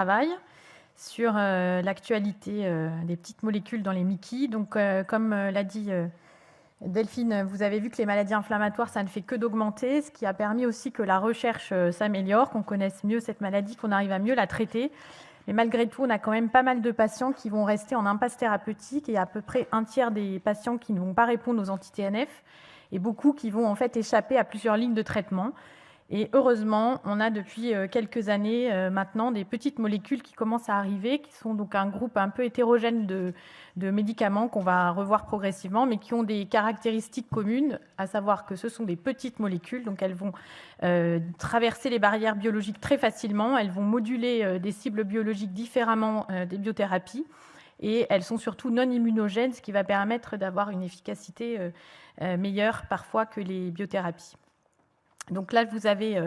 travail sur l'actualité des petites molécules dans les Mickey. Donc, comme l'a dit Delphine, vous avez vu que les maladies inflammatoires, ça ne fait que d'augmenter, ce qui a permis aussi que la recherche s'améliore, qu'on connaisse mieux cette maladie, qu'on arrive à mieux la traiter. Mais malgré tout, on a quand même pas mal de patients qui vont rester en impasse thérapeutique et à peu près un tiers des patients qui ne vont pas répondre aux anti-TNF et beaucoup qui vont en fait échapper à plusieurs lignes de traitement. Et heureusement, on a depuis quelques années maintenant des petites molécules qui commencent à arriver, qui sont donc un groupe un peu hétérogène de médicaments qu'on va revoir progressivement, mais qui ont des caractéristiques communes, à savoir que ce sont des petites molécules, donc elles vont traverser les barrières biologiques très facilement, elles vont moduler des cibles biologiques différemment des biothérapies, et elles sont surtout non immunogènes, ce qui va permettre d'avoir une efficacité meilleure parfois que les biothérapies. Donc là, vous avez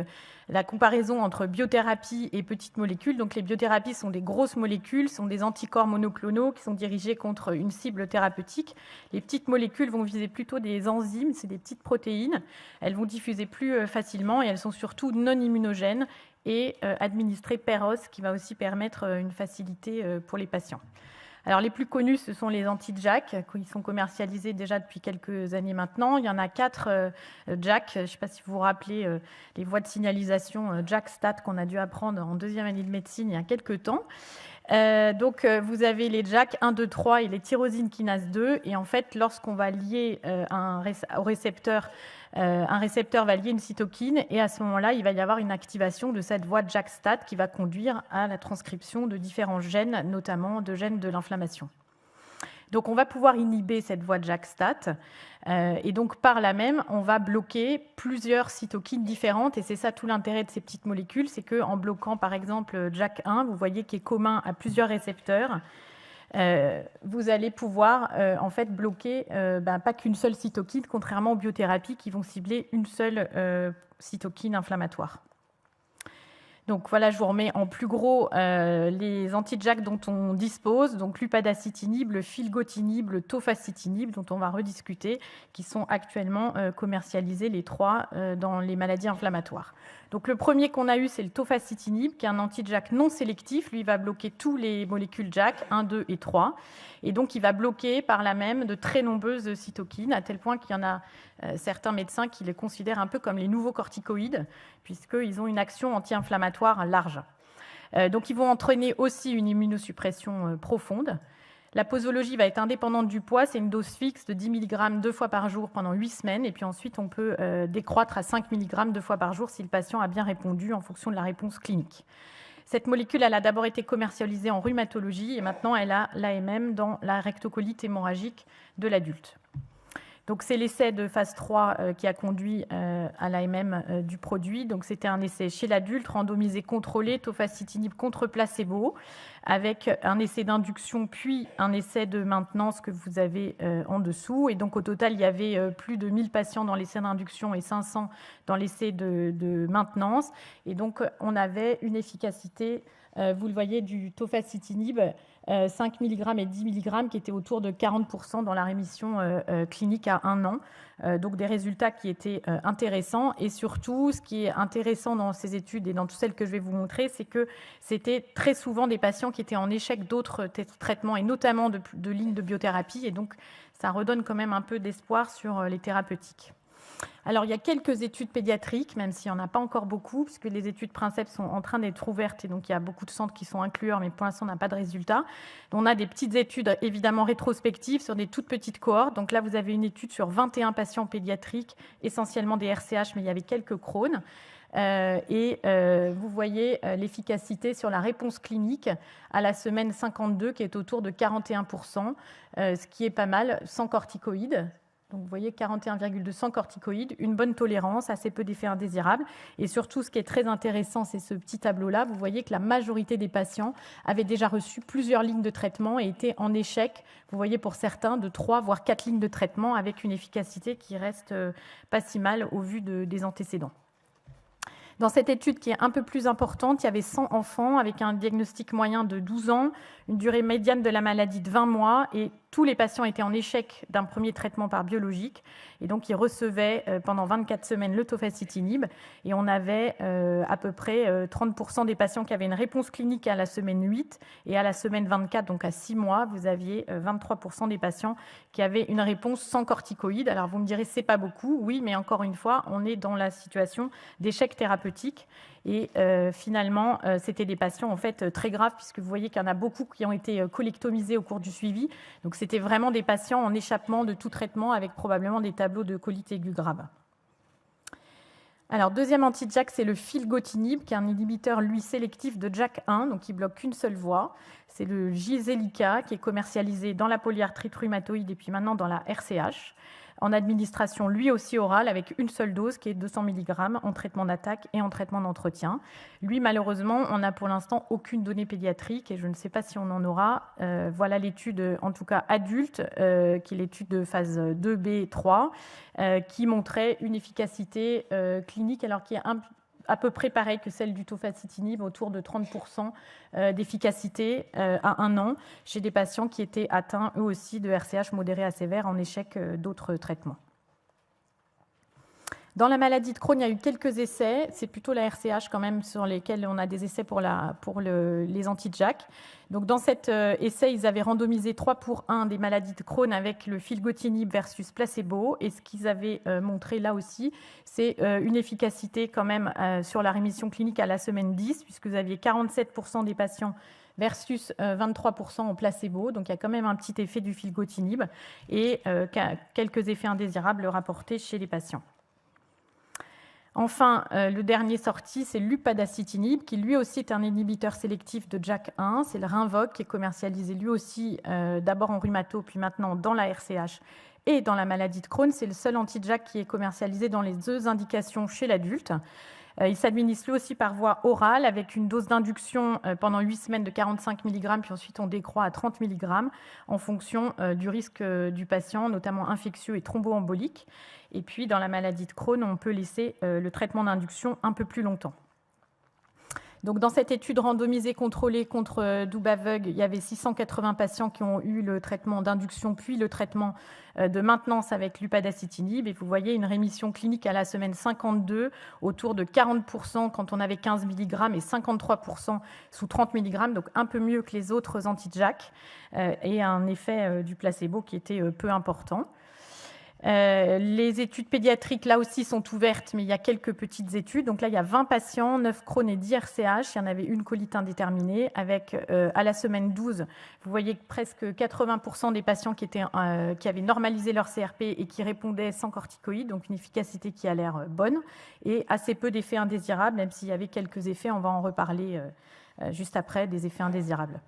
la comparaison entre biothérapie et petites molécules. Donc les biothérapies sont des grosses molécules, sont des anticorps monoclonaux qui sont dirigés contre une cible thérapeutique. Les petites molécules vont viser plutôt des enzymes, c'est des petites protéines. Elles vont diffuser plus facilement et elles sont surtout non immunogènes et administrées per os, qui va aussi permettre une facilité pour les patients. Alors, les plus connus, ce sont les anti-JAK, qui sont commercialisés déjà depuis quelques années maintenant. Il y en a 4 JAK. Je ne sais pas si vous vous rappelez les voies de signalisation JAK-STAT qu'on a dû apprendre en deuxième année de médecine il y a quelques temps. Donc, vous avez les JAK 1, 2, 3 et les tyrosine kinase 2. Et en fait, lorsqu'on va lier au récepteur, un récepteur va lier une cytokine et à ce moment-là, il va y avoir une activation de cette voie JAK-STAT qui va conduire à la transcription de différents gènes, notamment de gènes de l'inflammation. Donc, on va pouvoir inhiber cette voie JAK-STAT et donc, par là même, on va bloquer plusieurs cytokines différentes et c'est ça tout l'intérêt de ces petites molécules, c'est qu'en bloquant, par exemple, JAK1, vous voyez qu'il est commun à plusieurs récepteurs, vous allez pouvoir en fait bloquer pas qu'une seule cytokine, contrairement aux biothérapies qui vont cibler une seule cytokine inflammatoire. Donc voilà, je vous remets en plus gros les anti-JAK dont on dispose, donc l'upadacitinib, le filgotinib, le tofacitinib, dont on va rediscuter, qui sont actuellement commercialisés les 3 dans les maladies inflammatoires. Donc le premier qu'on a eu, c'est le tofacitinib, qui est un anti-JAK non sélectif. Lui, il va bloquer tous les molécules JAK, 1, 2 et 3. Et donc, il va bloquer par là même de très nombreuses cytokines, à tel point qu'il y en a certains médecins qui les considèrent un peu comme les nouveaux corticoïdes, puisqu'ils ont une action anti-inflammatoire large. Donc, ils vont entraîner aussi une immunosuppression profonde. La posologie va être indépendante du poids, c'est une dose fixe de 10 mg 2 fois par jour pendant 8 semaines, et puis ensuite on peut décroître à 5 mg 2 fois par jour si le patient a bien répondu en fonction de la réponse clinique. Cette molécule, elle a d'abord été commercialisée en rhumatologie et maintenant elle a l'AMM dans la rectocolite hémorragique de l'adulte. Donc, c'est l'essai de phase 3 qui a conduit à l'AMM du produit. Donc, c'était un essai chez l'adulte, randomisé contrôlé, tofacitinib contre placebo, avec un essai d'induction puis un essai de maintenance que vous avez en dessous. Et donc, au total, il y avait plus de 1000 patients dans l'essai d'induction et 500 dans l'essai de maintenance. Et donc, on avait une efficacité, vous le voyez, du tofacitinib, 5 mg et 10 mg qui étaient autour de 40% dans la rémission clinique à 1 an. Donc des résultats qui étaient intéressants. Et surtout, ce qui est intéressant dans ces études et dans toutes celles que je vais vous montrer, c'est que c'était très souvent des patients qui étaient en échec d'autres traitements et notamment de lignes de biothérapie. Et donc, ça redonne quand même un peu d'espoir sur les thérapeutiques. Alors, il y a quelques études pédiatriques, même s'il n'y en a pas encore beaucoup, puisque les études Princeps sont en train d'être ouvertes et donc il y a beaucoup de centres qui sont inclus, mais pour l'instant, on n'a pas de résultats. On a des petites études, évidemment rétrospectives, sur des toutes petites cohortes. Donc là, vous avez une étude sur 21 patients pédiatriques, essentiellement des RCH, mais il y avait quelques Crohn. Vous voyez l'efficacité sur la réponse clinique à la semaine 52, qui est autour de 41%, ce qui est pas mal, sans corticoïdes. Donc, vous voyez 41,2 sans corticoïdes, une bonne tolérance, assez peu d'effets indésirables. Et surtout, ce qui est très intéressant, c'est ce petit tableau-là. Vous voyez que la majorité des patients avaient déjà reçu plusieurs lignes de traitement et étaient en échec, vous voyez pour certains, de 3 voire 4 lignes de traitement avec une efficacité qui reste pas si mal au vu des antécédents. Dans cette étude qui est un peu plus importante, il y avait 100 enfants avec un diagnostic moyen de 12 ans, une durée médiane de la maladie de 20 mois et tous les patients étaient en échec d'un premier traitement par biologique et donc ils recevaient pendant 24 semaines le tofacitinib et on avait à peu près 30% des patients qui avaient une réponse clinique à la semaine 8 et à la semaine 24, donc à 6 mois, vous aviez 23% des patients qui avaient une réponse sans corticoïdes. Alors vous me direz, c'est pas beaucoup, oui, mais encore une fois, on est dans la situation d'échec thérapeutique. Et finalement, c'était des patients en fait très graves puisque vous voyez qu'il y en a beaucoup qui ont été colectomisés au cours du suivi. Donc c'était vraiment des patients en échappement de tout traitement avec probablement des tableaux de colite aiguë grave. Alors, deuxième anti-JAK, c'est le filgotinib, qui est un inhibiteur, lui, sélectif de JAK1, donc qui bloque qu'une seule voie. C'est le Jyseleca, qui est commercialisé dans la polyarthrite rhumatoïde et puis maintenant dans la RCH, en administration lui aussi orale avec une seule dose qui est 200 mg en traitement d'attaque et en traitement d'entretien. Lui, malheureusement, on n'a pour l'instant aucune donnée pédiatrique et je ne sais pas si on en aura. Voilà l'étude, en tout cas adulte, qui est l'étude de phase 2B3, qui montrait une efficacité clinique alors qui est à peu près pareil que celle du tofacitinib, autour de 30% d'efficacité à 1 an chez des patients qui étaient atteints eux aussi de RCH modéré à sévère en échec d'autres traitements. Dans la maladie de Crohn, il y a eu quelques essais. C'est plutôt la RCH quand même sur lesquels on a des essais pour les anti-JAK. Donc dans cet essai, ils avaient randomisé 3-1 des maladies de Crohn avec le filgotinib versus placebo. Et ce qu'ils avaient montré là aussi, c'est une efficacité quand même sur la rémission clinique à la semaine 10, puisque vous aviez 47% des patients versus 23% en placebo. Donc il y a quand même un petit effet du filgotinib et quelques effets indésirables rapportés chez les patients. Enfin, le dernier sorti, c'est l'upadacitinib, qui lui aussi est un inhibiteur sélectif de JAK1. C'est le Rinvoq qui est commercialisé lui aussi d'abord en rhumato, puis maintenant dans la RCH et dans la maladie de Crohn. C'est le seul anti-JAK qui est commercialisé dans les 2 indications chez l'adulte. Il s'administre lui aussi par voie orale avec une dose d'induction pendant 8 semaines de 45 mg, puis ensuite on décroît à 30 mg en fonction du risque du patient, notamment infectieux et thromboembolique. Et puis dans la maladie de Crohn, on peut laisser le traitement d'induction un peu plus longtemps. Donc, dans cette étude randomisée contrôlée contre Dubavug, il y avait 680 patients qui ont eu le traitement d'induction puis le traitement de maintenance avec l'upadacitinib. Et vous voyez une rémission clinique à la semaine 52, autour de 40% quand on avait 15 mg et 53% sous 30 mg, donc un peu mieux que les autres anti-JAK, et un effet du placebo qui était peu important. Les études pédiatriques, là aussi, sont ouvertes, mais il y a quelques petites études. Donc là, il y a 20 patients, 9 Crohn et 10 RCH. Il y en avait une colite indéterminée. Avec, à la semaine 12, vous voyez que presque 80% des patients qui avaient normalisé leur CRP et qui répondaient sans corticoïdes, donc une efficacité qui a l'air bonne, et assez peu d'effets indésirables, même s'il y avait quelques effets, on va en reparler juste après, des effets indésirables.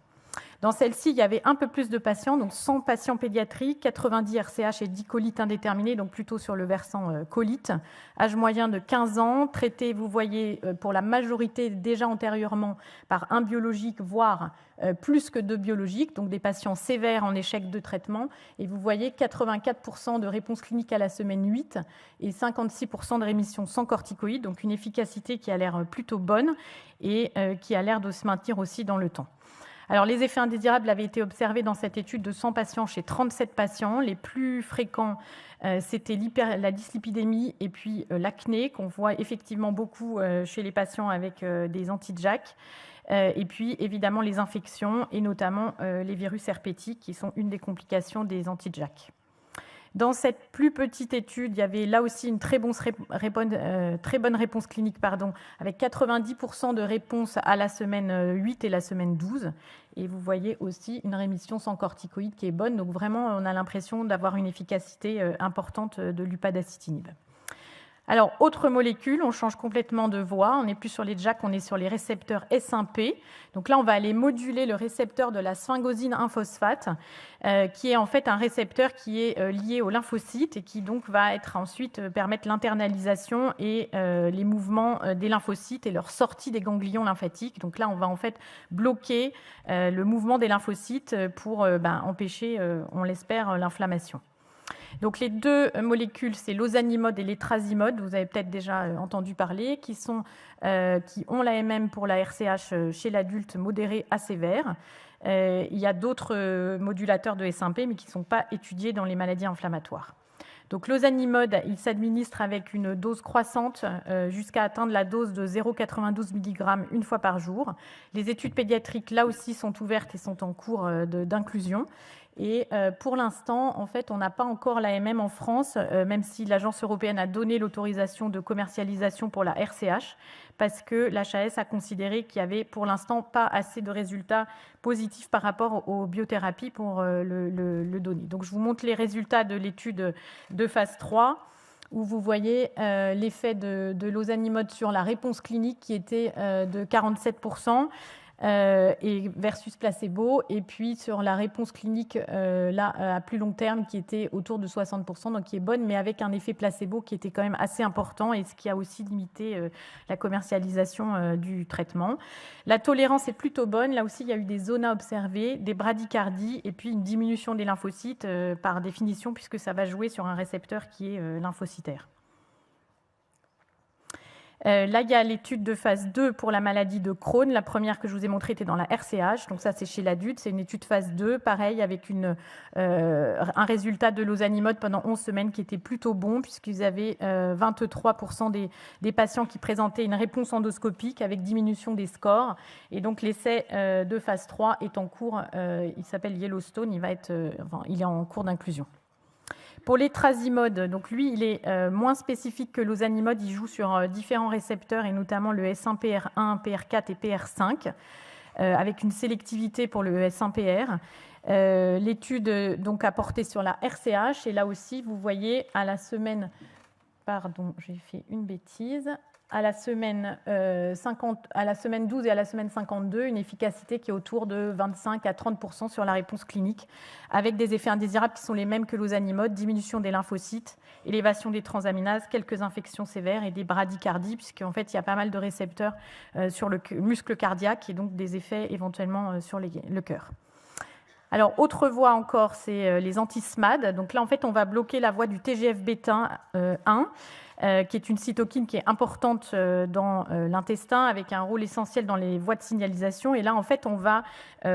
Dans celle-ci, il y avait un peu plus de patients, donc 100 patients pédiatriques, 90 RCH et 10 colites indéterminées, donc plutôt sur le versant colite. Âge moyen de 15 ans, traité, vous voyez, pour la majorité déjà antérieurement par un biologique, voire plus que 2 biologiques, donc des patients sévères en échec de traitement. Et vous voyez 84% de réponse clinique à la semaine 8 et 56% de rémission sans corticoïdes, donc une efficacité qui a l'air plutôt bonne et qui a l'air de se maintenir aussi dans le temps. Alors, les effets indésirables avaient été observés dans cette étude de 100 patients chez 37 patients. Les plus fréquents, c'était la dyslipidémie et puis l'acné, qu'on voit effectivement beaucoup chez les patients avec des anti-JAK. Et puis, évidemment, les infections et notamment les virus herpétiques qui sont une des complications des anti-JAK. Dans cette plus petite étude, il y avait là aussi une très bonne réponse clinique, avec 90% de réponse à la semaine 8 et la semaine 12. Et vous voyez aussi une rémission sans corticoïdes qui est bonne. Donc vraiment, on a l'impression d'avoir une efficacité importante de l'upadacitinib. Alors, autre molécule, on change complètement de voie. On n'est plus sur les JAK, on est sur les récepteurs S1P. Donc là, on va aller moduler le récepteur de la sphingosine 1-phosphate, qui est en fait un récepteur qui est lié aux lymphocytes et qui donc va être ensuite permettre l'internalisation et les mouvements des lymphocytes et leur sortie des ganglions lymphatiques. Donc là, on va en fait bloquer le mouvement des lymphocytes pour empêcher, on l'espère, l'inflammation. Donc les deux molécules, c'est l'ozanimod et l'étrasimod, vous avez peut-être déjà entendu parler, qui ont l'AMM pour la RCH chez l'adulte modéré à sévère. Il y a d'autres modulateurs de S1P, mais qui ne sont pas étudiés dans les maladies inflammatoires. Donc l'ozanimod, il s'administre avec une dose croissante jusqu'à atteindre la dose de 0,92 mg une fois par jour. Les études pédiatriques, là aussi, sont ouvertes et sont en cours d'inclusion. Et pour l'instant, en fait, on n'a pas encore l'AMM en France, même si l'Agence européenne a donné l'autorisation de commercialisation pour la RCH, parce que l'HAS a considéré qu'il n'y avait pour l'instant pas assez de résultats positifs par rapport aux biothérapies pour le donner. Donc je vous montre les résultats de l'étude de phase 3, où vous voyez l'effet de l'ozanimod sur la réponse clinique qui était de 47%. Et versus placebo, et puis sur la réponse clinique là à plus long terme qui était autour de 60%, donc qui est bonne, mais avec un effet placebo qui était quand même assez important, et ce qui a aussi limité la commercialisation du traitement. La tolérance est plutôt bonne, là aussi il y a eu des zonas observées, des bradycardies, et puis une diminution des lymphocytes par définition, puisque ça va jouer sur un récepteur qui est lymphocytaire. Là, il y a l'étude de phase 2 pour la maladie de Crohn. La première que je vous ai montrée était dans la RCH, donc ça c'est chez l'adulte. C'est une étude phase 2, pareil, avec un résultat de l'ozanimod pendant 11 semaines qui était plutôt bon, puisqu'ils avaient 23% des patients qui présentaient une réponse endoscopique avec diminution des scores. Et donc l'essai de phase 3 est en cours, il s'appelle Yellowstone, il est en cours d'inclusion. Pour l'étrasimod, donc lui, il est moins spécifique que l'ozanimod, il joue sur différents récepteurs, et notamment le S1PR1, PR4 et PR5, avec une sélectivité pour le S1PR. L'étude donc a porté sur la RCH, et là aussi, vous voyez à la semaine, pardon, j'ai fait une bêtise, à la semaine 12 et à la semaine 52, une efficacité qui est autour de 25 à 30% sur la réponse clinique, avec des effets indésirables qui sont les mêmes que l'ozanimod, diminution des lymphocytes, élévation des transaminases, quelques infections sévères et des bradycardies, puisqu'en fait, il y a pas mal de récepteurs sur le muscle cardiaque, et donc des effets éventuellement sur le cœur. Alors, autre voie encore, c'est les anti-SMAD. Donc là, en fait, on va bloquer la voie du TGF-bêta 1, qui est une cytokine qui est importante dans l'intestin, avec un rôle essentiel dans les voies de signalisation. Et là, en fait, on va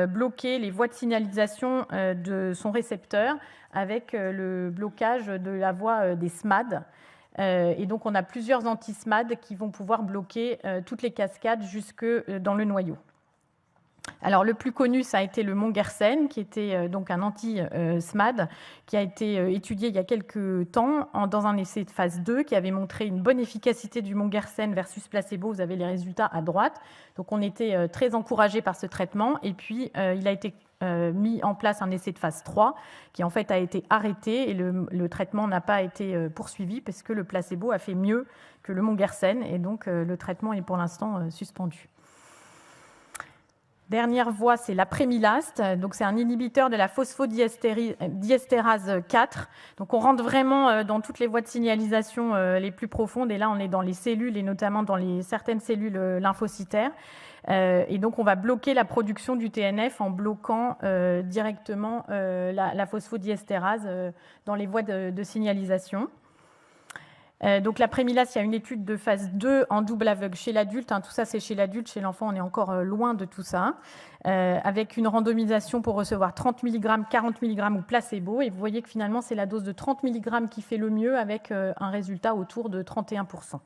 bloquer les voies de signalisation de son récepteur avec le blocage de la voie des SMAD. Et donc, on a plusieurs anti-SMAD qui vont pouvoir bloquer toutes les cascades jusque dans le noyau. Alors, le plus connu, ça a été le mongersen, qui était donc un anti-SMAD, qui a été étudié il y a quelques temps dans un essai de phase 2, qui avait montré une bonne efficacité du mongersen versus placebo. Vous avez les résultats à droite. Donc, on était très encouragés par ce traitement. Et puis, il a été mis en place un essai de phase 3, qui en fait a été arrêté, et le traitement n'a pas été poursuivi, parce que le placebo a fait mieux que le mongersen. Et donc, le traitement est pour l'instant suspendu. Dernière voie, c'est l'apremilast. Donc, c'est un inhibiteur de la phosphodiesterase 4. Donc, on rentre vraiment dans toutes les voies de signalisation les plus profondes. Et là, on est dans les cellules, et notamment dans certaines cellules lymphocytaires. Et donc, on va bloquer la production du TNF en bloquant directement la phosphodiesterase dans les voies de signalisation. Donc l'apremilast, il y a une étude de phase 2 en double aveugle chez l'adulte. Tout ça, c'est chez l'adulte. Chez l'enfant, on est encore loin de tout ça. Avec une randomisation pour recevoir 30 mg, 40 mg ou placebo. Et vous voyez que finalement, c'est la dose de 30 mg qui fait le mieux, avec un résultat autour de 31%.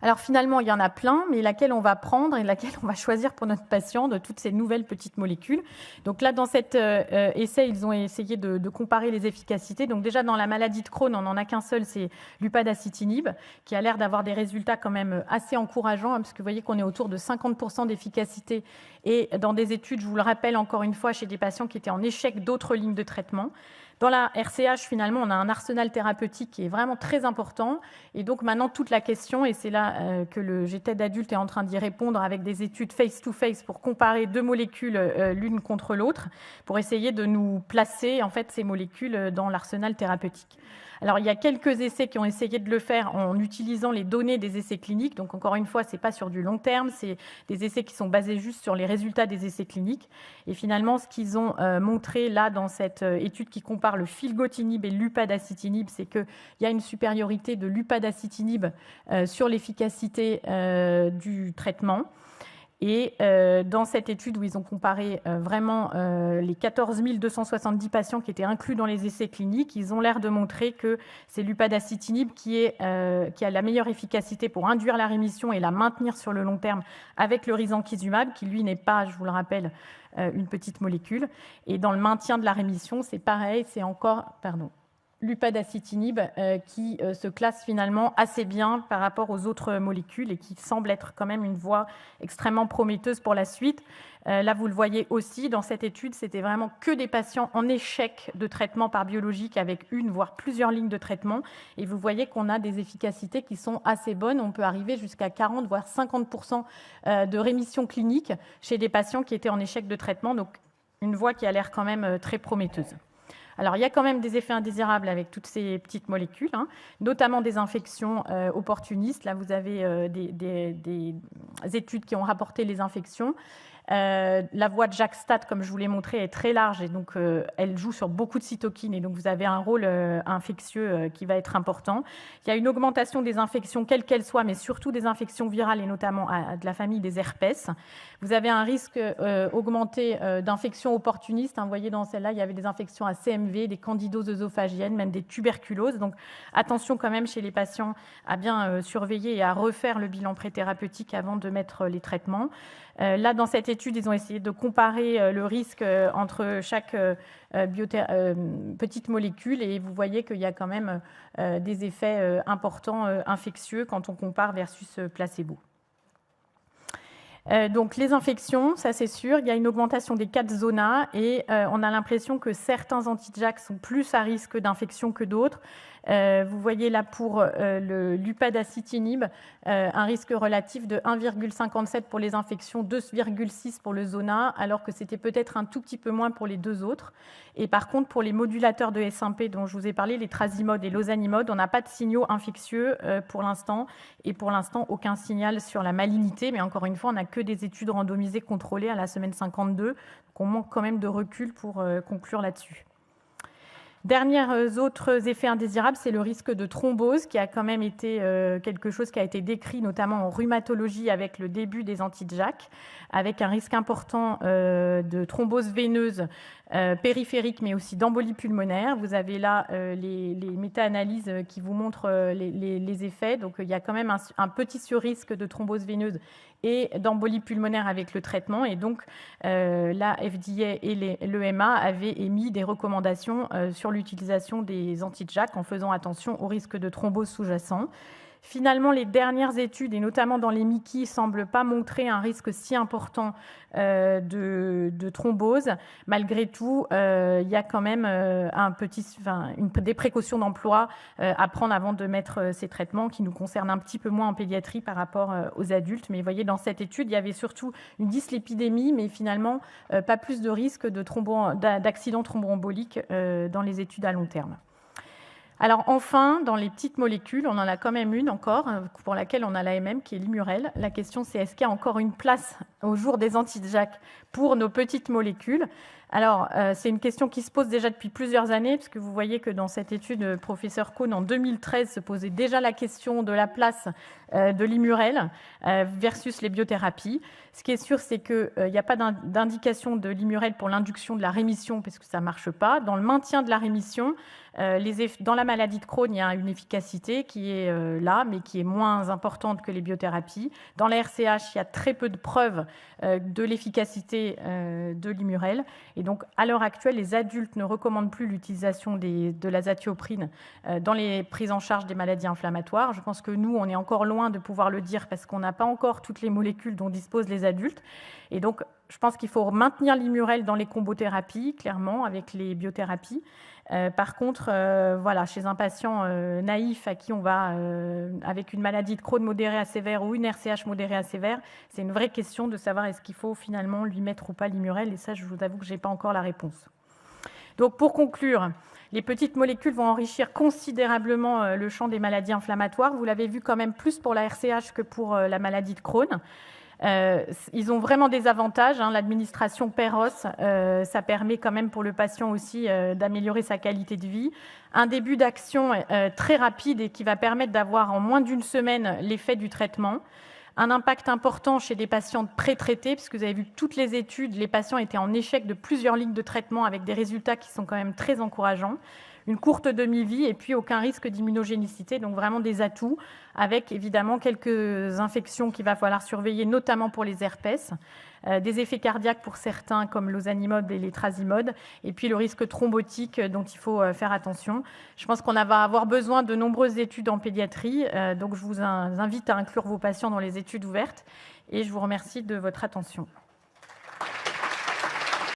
Alors finalement, il y en a plein, mais laquelle on va prendre et laquelle on va choisir pour notre patient de toutes ces nouvelles petites molécules. Donc là, dans cet essai, ils ont essayé de comparer les efficacités. Donc déjà, dans la maladie de Crohn, on n'en a qu'un seul, c'est l'upadacitinib, qui a l'air d'avoir des résultats quand même assez encourageants, parce que vous voyez qu'on est autour de 50% d'efficacité. Et dans des études, je vous le rappelle encore une fois, chez des patients qui étaient en échec d'autres lignes de traitement. Dans la RCH, finalement, on a un arsenal thérapeutique qui est vraiment très important. Et donc maintenant, toute la question, et c'est là que le GTED adulte est en train d'y répondre avec des études face-to-face pour comparer deux molécules l'une contre l'autre, pour essayer de nous placer en fait, ces molécules dans l'arsenal thérapeutique. Alors, il y a quelques essais qui ont essayé de le faire en utilisant les données des essais cliniques. Donc, encore une fois, ce n'est pas sur du long terme, c'est des essais qui sont basés juste sur les résultats des essais cliniques. Et finalement, ce qu'ils ont montré là dans cette étude qui compare le filgotinib et l'upadacitinib, c'est qu'il y a une supériorité de l'upadacitinib sur l'efficacité du traitement. Et dans cette étude où ils ont comparé vraiment les 14 270 patients qui étaient inclus dans les essais cliniques, ils ont l'air de montrer que c'est l'upadacitinib qui a la meilleure efficacité pour induire la rémission et la maintenir sur le long terme avec le risankizumab, qui lui n'est pas, je vous le rappelle, une petite molécule. Et dans le maintien de la rémission, c'est pareil, c'est encore... l'upadacitinib qui se classe finalement assez bien par rapport aux autres molécules et qui semble être quand même une voie extrêmement prometteuse pour la suite. Là, vous le voyez aussi, dans cette étude, c'était vraiment que des patients en échec de traitement par biologique avec une, voire plusieurs lignes de traitement. Et vous voyez qu'on a des efficacités qui sont assez bonnes. On peut arriver jusqu'à 40, voire 50% de rémission clinique chez des patients qui étaient en échec de traitement. Donc, une voie qui a l'air quand même très prometteuse. Alors, il y a quand même des effets indésirables avec toutes ces petites molécules, notamment des infections opportunistes. Là, vous avez des études qui ont rapporté les infections. La voie de JAK-STAT, comme je vous l'ai montré, est très large et donc elle joue sur beaucoup de cytokines et donc vous avez un rôle infectieux qui va être important. Il y a une augmentation des infections, quelles qu'elles soient, mais surtout des infections virales et notamment de la famille des herpès. Vous avez un risque augmenté d'infections opportunistes. Vous voyez, dans celle-là, il y avait des infections à CMV, des candidoses œsophagiennes, même des tuberculoses. Donc attention quand même chez les patients à bien surveiller et à refaire le bilan préthérapeutique avant de mettre les traitements. Là, dans cette étude, ils ont essayé de comparer le risque entre chaque petite molécule et vous voyez qu'il y a quand même des effets importants infectieux quand on compare versus placebo. Donc les infections, ça c'est sûr, il y a une augmentation des cas de zona et on a l'impression que certains anti-JAK sont plus à risque d'infection que d'autres. Vous voyez là pour l'upadacitinib, un risque relatif de 1,57 pour les infections, 2,6 pour le zona, alors que c'était peut-être un tout petit peu moins pour les deux autres. Et par contre, pour les modulateurs de S1P dont je vous ai parlé, les trazimod et l'ozanimod, on n'a pas de signaux infectieux pour l'instant. Et pour l'instant, aucun signal sur la malignité. Mais encore une fois, on n'a que des études randomisées contrôlées à la semaine 52. Donc on manque quand même de recul pour conclure là-dessus. Derniers autres effets indésirables, c'est le risque de thrombose qui a quand même été quelque chose qui a été décrit notamment en rhumatologie avec le début des anti-JAK, avec un risque important de thrombose veineuse périphérique mais aussi d'embolie pulmonaire. Vous avez là les méta-analyses qui vous montrent les effets. Donc il y a quand même un petit surrisque de thrombose veineuse et d'embolie pulmonaire avec le traitement. Et donc, la FDA et l'EMA avaient émis des recommandations sur l'utilisation des anti-JAK en faisant attention au risque de thrombose sous-jacent. Finalement, les dernières études, et notamment dans les MICI, ne semblent pas montrer un risque si important de thrombose. Malgré tout, il y a quand même des précautions d'emploi à prendre avant de mettre ces traitements qui nous concernent un petit peu moins en pédiatrie par rapport aux adultes. Mais vous voyez, dans cette étude, il y avait surtout une dyslipidémie, mais finalement, pas plus de risque d'accident thromboembolique dans les études à long terme. Alors enfin, dans les petites molécules, on en a quand même une encore, pour laquelle on a l'AMM, qui est l'Immurel. La question, c'est est-ce qu'il y a encore une place au jour des anti-JAK pour nos petites molécules ? Alors, c'est une question qui se pose déjà depuis plusieurs années, puisque vous voyez que dans cette étude, professeur Cohn, en 2013, se posait déjà la question de la place de l'Immurel versus les biothérapies. Ce qui est sûr, c'est qu'il n'y a pas d'indication de l'Immurel pour l'induction de la rémission, parce que ça ne marche pas. Dans le maintien de la rémission, dans la maladie de Crohn, il y a une efficacité qui est là, mais qui est moins importante que les biothérapies. Dans la RCH, il y a très peu de preuves de l'efficacité de l'Immurel. Et donc, à l'heure actuelle, les adultes ne recommandent plus l'utilisation de l'azatioprine dans les prises en charge des maladies inflammatoires. Je pense que nous, on est encore loin de pouvoir le dire parce qu'on n'a pas encore toutes les molécules dont disposent les adultes. Et donc, je pense qu'il faut maintenir l'Immurel dans les combothérapies, clairement, avec les biothérapies. Par contre, voilà, chez un patient naïf à qui on va, avec une maladie de Crohn modérée à sévère ou une RCH modérée à sévère, c'est une vraie question de savoir est-ce qu'il faut finalement lui mettre ou pas l'Immurel. Et ça, je vous avoue que je n'ai pas encore la réponse. Donc pour conclure, les petites molécules vont enrichir considérablement le champ des maladies inflammatoires. Vous l'avez vu quand même plus pour la RCH que pour la maladie de Crohn. Ils ont vraiment des avantages. L'administration PEROS, ça permet quand même pour le patient aussi d'améliorer sa qualité de vie. Un début d'action très rapide et qui va permettre d'avoir en moins d'une semaine l'effet du traitement. Un impact important chez des patients pré-traités, puisque vous avez vu que toutes les études, les patients étaient en échec de plusieurs lignes de traitement avec des résultats qui sont quand même très encourageants. Une courte demi-vie et puis aucun risque d'immunogénicité, donc vraiment des atouts, avec évidemment quelques infections qu'il va falloir surveiller, notamment pour les herpès, des effets cardiaques pour certains comme l'ozanimod et l'étrasimod, et puis le risque thrombotique dont il faut faire attention. Je pense qu'on va avoir besoin de nombreuses études en pédiatrie, donc je vous invite à inclure vos patients dans les études ouvertes, et je vous remercie de votre attention.